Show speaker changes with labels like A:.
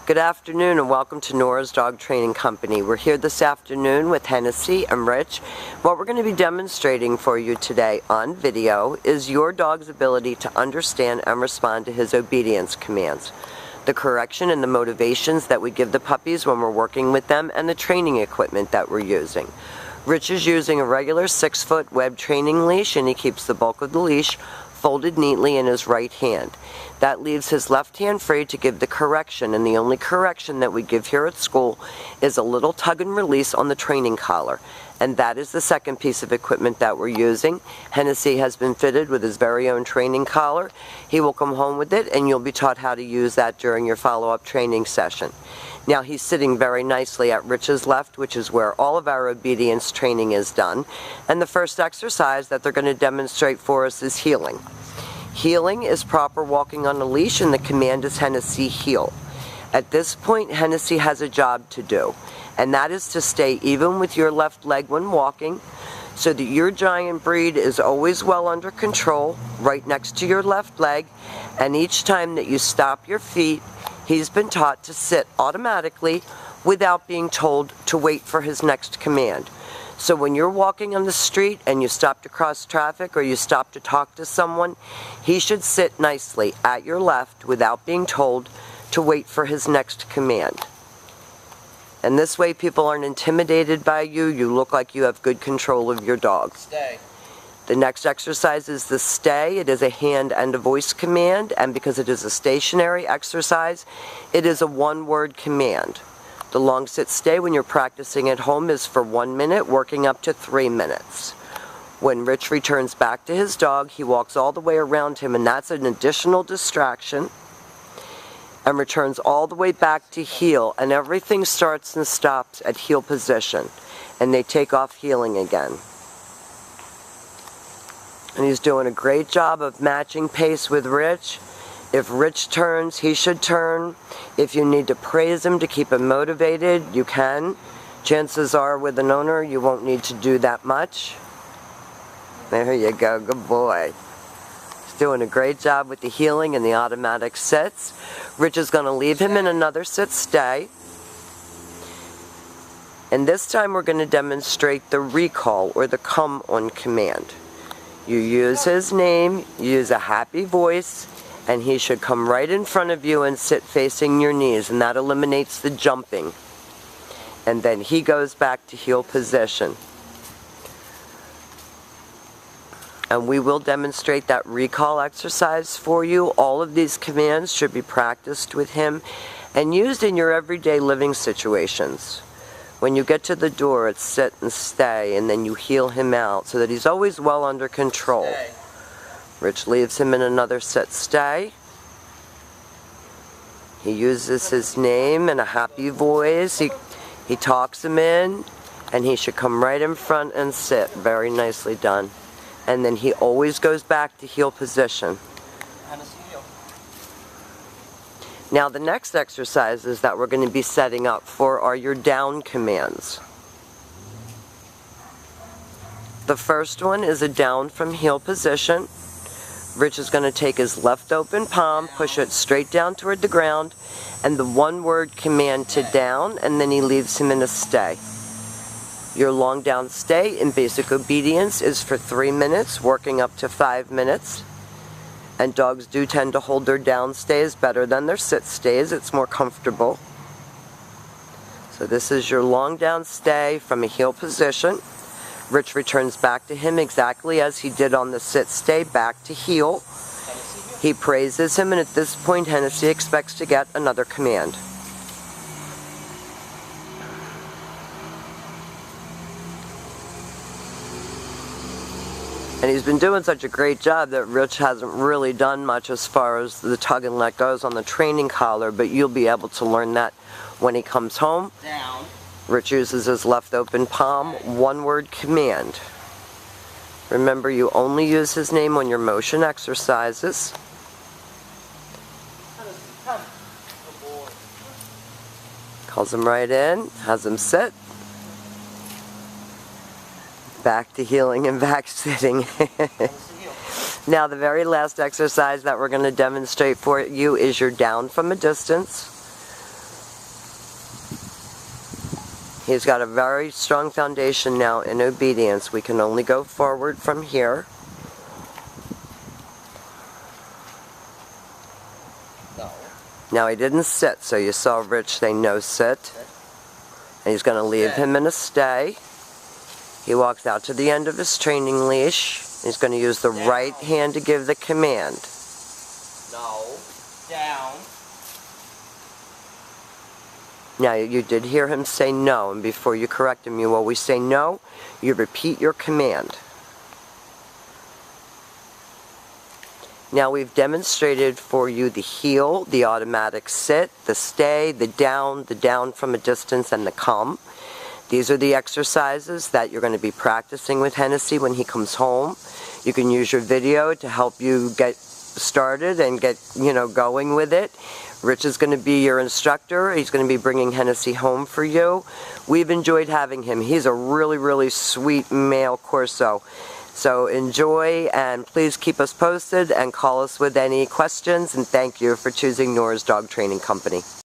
A: Good afternoon and welcome to Nora's Dog Training Company. We're here this afternoon with Hennessy and Rich. What we're going to be demonstrating for you today on video is your dog's ability to understand and respond to his obedience commands, the correction and the motivations that we give the puppies when we're working with them, and the training equipment that we're using. Rich is using a regular 6-foot web training leash, and he keeps the bulk of the leash folded neatly in his right hand. That leaves his left hand free to give the correction, and the only correction that we give here at school is a little tug and release on the training collar. And that is the second piece of equipment that we're using. Hennessy has been fitted with his very own training collar. He will come home with it, and you'll be taught how to use that during your follow-up training session. Now he's sitting very nicely at Rich's left, which is where all of our obedience training is done. And the first exercise that they're going to demonstrate for us is heeling. Heeling is proper walking on a leash, and the command is Hennessy heel. At this point, Hennessy has a job to do, and that is to stay even with your left leg when walking, so that your giant breed is always well under control, right next to your left leg, and each time that you stop your feet, he's been taught to sit automatically without being told to wait for his next command. So when you're walking on the street and you stop to cross traffic or you stop to talk to someone, he should sit nicely at your left without being told to wait for his next command. And this way people aren't intimidated by you. You look like you have good control of your dog.
B: Stay.
A: The next exercise is the stay. It is a hand and a voice command, and because it is a stationary exercise, it is a one-word command. The long sit stay when you're practicing at home is for 1 minute, working up to 3 minutes. When Rich returns back to his dog, he walks all the way around him, and that's an additional distraction, and returns all the way back to heel, and everything starts and stops at heel position, and they take off heeling again. And he's doing a great job of matching pace with Rich. If Rich turns, he should turn. If you need to praise him to keep him motivated, you can. Chances are with an owner, you won't need to do that much. There you go, good boy. He's doing a great job with the heeling and the automatic sits. Rich is going to leave him in another sit stay. And this time we're going to demonstrate the recall or the come on command. You use his name, you use a happy voice, and he should come right in front of you and sit facing your knees, and that eliminates the jumping. And then he goes back to heel position. And we will demonstrate that recall exercise for you. All of these commands should be practiced with him and used in your everyday living situations. When you get to the door, it's sit and stay, and then you heel him out so that he's always well under control.
B: Stay.
A: Rich leaves him in another sit stay. He uses his name and a happy voice. He talks him in, and he should come right in front and sit. Very nicely done. And then he always goes back to heel position. Now the next exercises that we're going to be setting up for are your down commands. The first one is a down from heel position. Rich is going to take his left open palm, push it straight down toward the ground, and the one-word command to down, and then he leaves him in a stay. Your long down stay in basic obedience is for 3 minutes, working up to 5 minutes. And dogs do tend to hold their down stays better than their sit stays. It's more comfortable. So this is your long down stay from a heel position. Rich returns back to him exactly as he did on the sit stay, back to heel. He praises him, and at this point Hennessy expects to get another command. And he's been doing such a great job that Rich hasn't really done much as far as the tug and let goes on the training collar, but you'll be able to learn that when he comes home.
B: Down.
A: Rich uses his left open palm, one-word command. Remember, you only use his name on your motion exercises. Calls him right in, has him sit. Back to heeling and back sitting. Now the very last exercise that we're going to demonstrate for you is your down from a distance. He's got a very strong foundation now in obedience. We can only go forward from here.
B: No.
A: Now he didn't sit, so you saw Rich say no sit. And he's going to leave him in a stay. He walks out to the end of his training leash. He's going to use the right hand to give the command.
B: No. Down.
A: Now, you did hear him say no, and before you correct him, you always say no. You repeat your command. Now, we've demonstrated for you the heel, the automatic sit, the stay, the down from a distance, and the come. These are the exercises that you're going to be practicing with Hennessy when he comes home. You can use your video to help you get started and get, going with it. Rich is going to be your instructor. He's going to be bringing Hennessy home for you. We've enjoyed having him. He's a really, really sweet male Corso. So enjoy, and please keep us posted and call us with any questions. And thank you for choosing Nora's Dog Training Company.